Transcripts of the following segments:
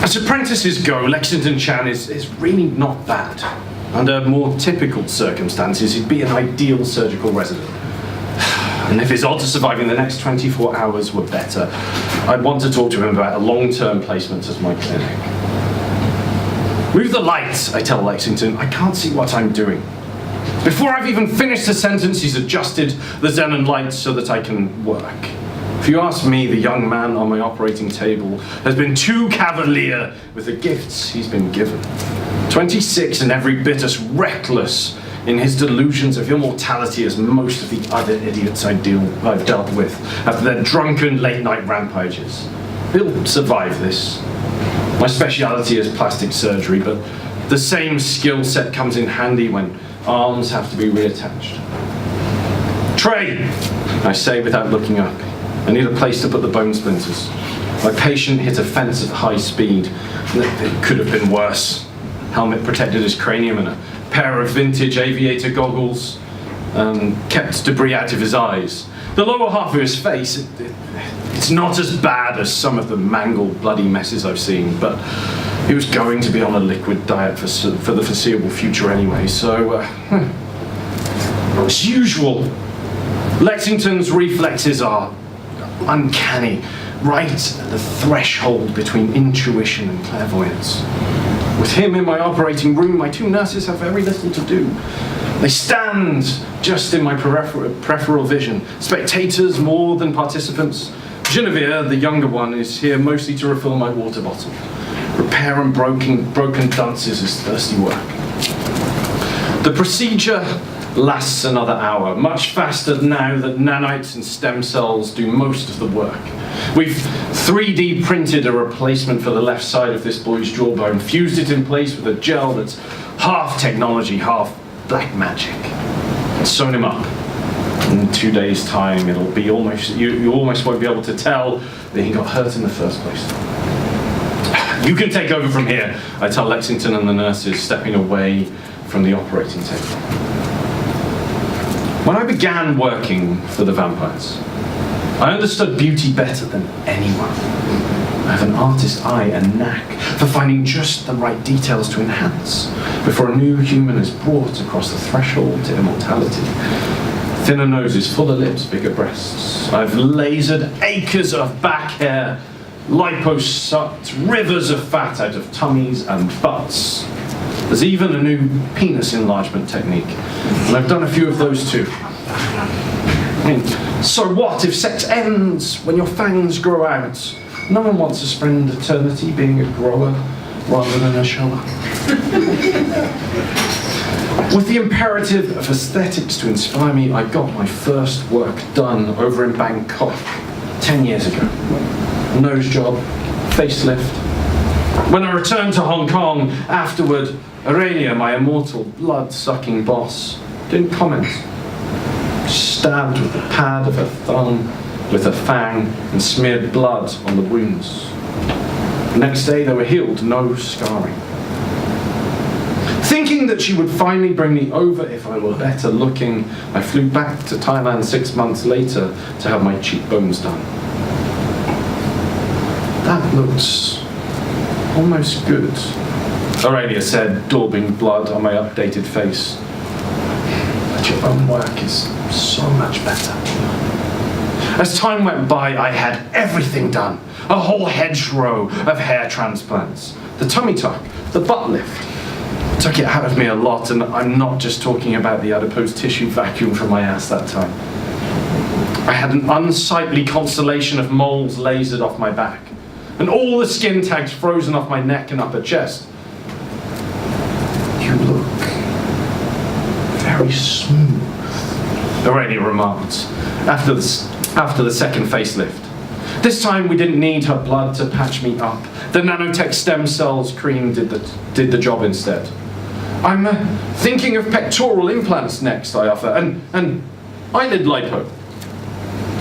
As apprentices go, Lexington Chan is really not bad. Under more typical circumstances, he'd be an ideal surgical resident. And if his odds of surviving the next 24 hours were better, I'd want to talk to him about a long-term placement at my clinic. Move the lights, I tell Lexington. I can't see what I'm doing. Before I've even finished the sentence, he's adjusted the xenon lights so that I can work. If you ask me, the young man on my operating table has been too cavalier with the gifts he's been given. 26 and every bit as reckless in his delusions of immortality as most of the other idiots I've dealt with after their drunken late-night rampages. He'll survive this. My speciality is plastic surgery, but the same skill set comes in handy when arms have to be reattached. Trey, I say without looking up. I need a place to put the bone splinters. My patient hit a fence at high speed. It could have been worse. Helmet protected his cranium and a pair of vintage aviator goggles kept debris out of his eyes. The lower half of his face, it's not as bad as some of the mangled, bloody messes I've seen, but he was going to be on a liquid diet for the foreseeable future anyway, so as usual, Lexington's reflexes are uncanny, right at the threshold between intuition and clairvoyance. With him in my operating room, my two nurses have very little to do. They stand just in my peripheral vision, spectators more than participants. Genevieve, the younger one, is here mostly to refill my water bottle. Repairing broken dunces is thirsty work. The procedure lasts another hour, much faster now that nanites and stem cells do most of the work. We've 3D printed a replacement for the left side of this boy's jawbone, fused it in place with a gel that's half technology, half black magic, and sewn him up. In 2 days' time, it'll be almost, you almost won't be able to tell that he got hurt in the first place. You can take over from here, I tell Lexington and the nurses, stepping away from the operating table. When I began working for the vampires, I understood beauty better than anyone. I have an artist's eye and knack for finding just the right details to enhance before a new human is brought across the threshold to immortality. Thinner noses, fuller lips, bigger breasts. I've lasered acres of back hair, liposucked rivers of fat out of tummies and butts. There's even a new penis enlargement technique, and I've done a few of those too. I mean, so what if sex ends when your fangs grow out? No one wants to spend eternity being a grower rather than a shower. With the imperative of aesthetics to inspire me, I got my first work done over in Bangkok 10 years ago. Nose job, facelift. When I returned to Hong Kong afterward, Aurelia, my immortal blood-sucking boss, didn't comment. Stabbed with the pad of her thumb with a fang and smeared blood on the wounds. The next day they were healed, no scarring. Thinking that she would finally bring me over if I were better looking, I flew back to Thailand 6 months later to have my cheekbones done. That looks almost good, Aurelia said, daubing blood on my updated face. But your own work is so much better. As time went by, I had everything done. A whole hedgerow of hair transplants. The tummy tuck, the butt lift. It took it out of me a lot, and I'm not just talking about the adipose tissue vacuum from my ass that time. I had an unsightly constellation of moles lasered off my back, and all the skin tags frozen off my neck and upper chest. You look very smooth, Aurelia remarked, after the second facelift. This time we didn't need her blood to patch me up. The nanotech stem cells cream did the job instead. I'm thinking of pectoral implants next, I offer, and eyelid lipo.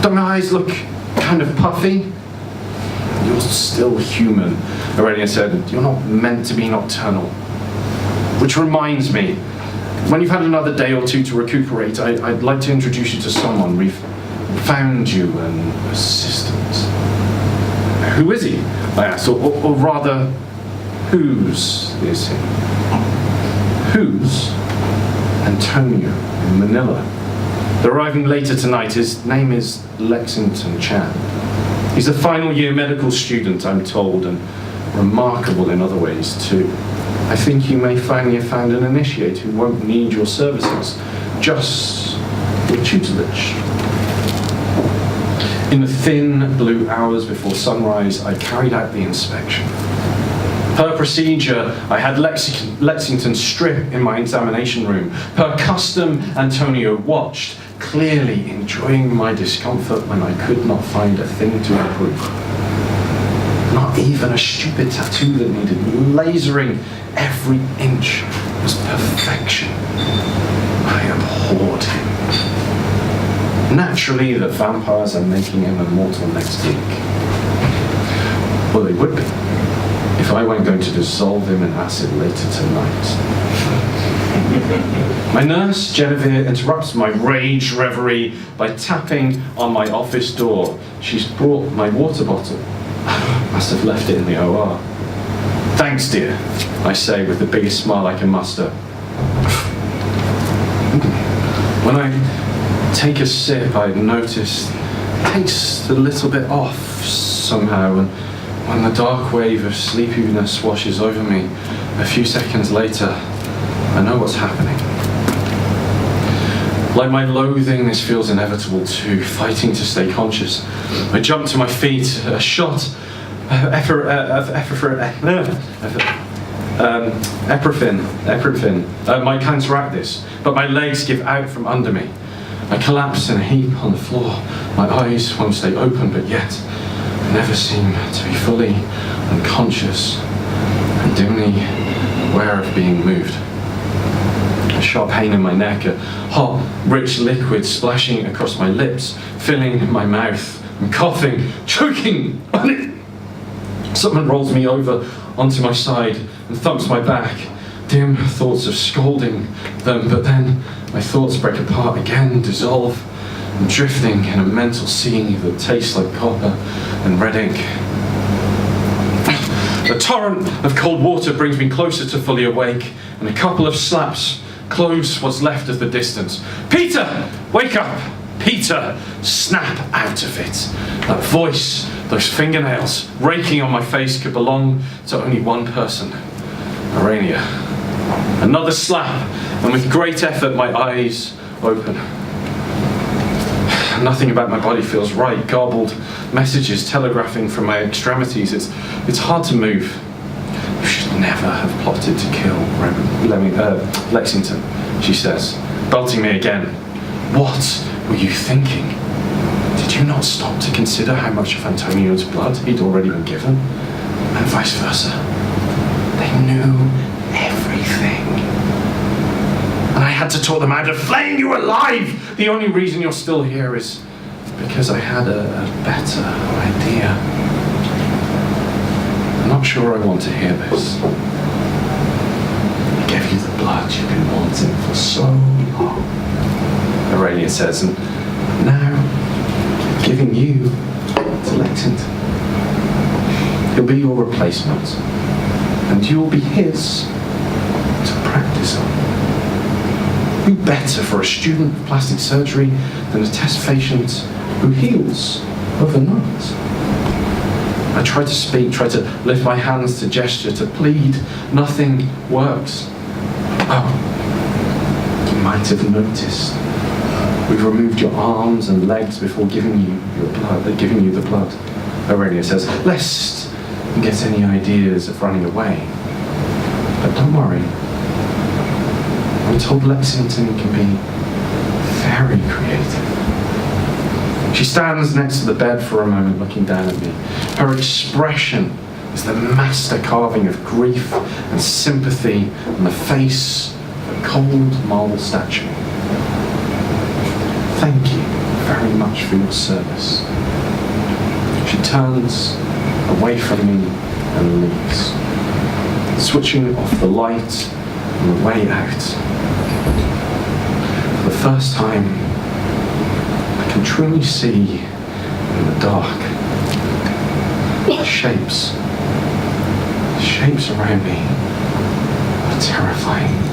Don't my eyes look kind of puffy? You're still human, Aurelia said. You're not meant to be nocturnal. Which reminds me, when you've had another day or two to recuperate, I'd like to introduce you to someone. We've found you an assistant. Who is he? I asked, or rather, Whose is he? Whose? Antonio in Manila. They're arriving later tonight. His name is Lexington Chan. He's a final year medical student, I'm told, and remarkable in other ways too. I think you may finally have found an initiate who won't need your services, just your tutelage. In the thin blue hours before sunrise, I carried out the inspection. Per procedure, I had Lexington strip in my examination room. Per custom, Antonio watched, clearly enjoying my discomfort when I could not find a thing to improve. Not even a stupid tattoo that needed lasering. Every inch was perfection. I abhorred him. Naturally, the vampires are making him immortal next week. Well, they would be, if I weren't going to dissolve him in acid later tonight. My nurse, Genevieve, interrupts my rage reverie by tapping on my office door. She's brought my water bottle. Must have left it in the OR. Thanks, dear, I say with the biggest smile I can muster. When I take a sip, I notice it tastes a little bit off somehow, and when the dark wave of sleepiness washes over me a few seconds later, I know what's happening. Like my loathing, this feels inevitable too, fighting to stay conscious. I jump to my feet, a shot epinephrine might counteract this, but my legs give out from under me. I collapse in a heap on the floor. My eyes won't stay open, but yet I never seem to be fully unconscious and dimly aware of being moved. A sharp pain in my neck, a hot, rich liquid splashing across my lips, filling my mouth. I'm coughing, choking on it. Someone rolls me over onto my side and thumps my back. Dim thoughts of scolding them, but then my thoughts break apart again, dissolve, and drifting in a mental sea that tastes like copper and red ink. A torrent of cold water brings me closer to fully awake, and a couple of slaps close what's left of the distance. Peter! Wake up! Peter! Snap out of it. That voice, those fingernails raking on my face could belong to only one person. Arania. Another slap, and with great effort my eyes open. Nothing about my body feels right. Garbled messages telegraphing from my extremities. It's hard to move. You should never have plotted to kill Lexington, she says, belting me again. What were you thinking? Did you not stop to consider how much of Antonio's blood he'd already been given? And vice versa. They knew everything. And I had to talk them out of flaying you alive! The only reason you're still here is because I had a better idea. I'm not sure I want to hear this. I gave you the blood you've been wanting for so long, Aurelia says, and now I'm giving you to Lexington. He'll be your replacement, and you'll be his to practice on. Who better for a student of plastic surgery than a test patient who heals overnight? I try to speak, try to lift my hands to gesture, to plead. Nothing works. Oh, you might have noticed. We've removed your arms and legs before giving you the blood. Aurelia says, lest you get any ideas of running away. But don't worry. I'm told Lexington can be very creative. She stands next to the bed for a moment, looking down at me. Her expression is the master carving of grief and sympathy on the face of a cold marble statue. Thank you very much for your service. She turns away from me and leaves, switching off the light on the way out. For the first time, I can truly see in the dark the shapes shapes around me are terrifying.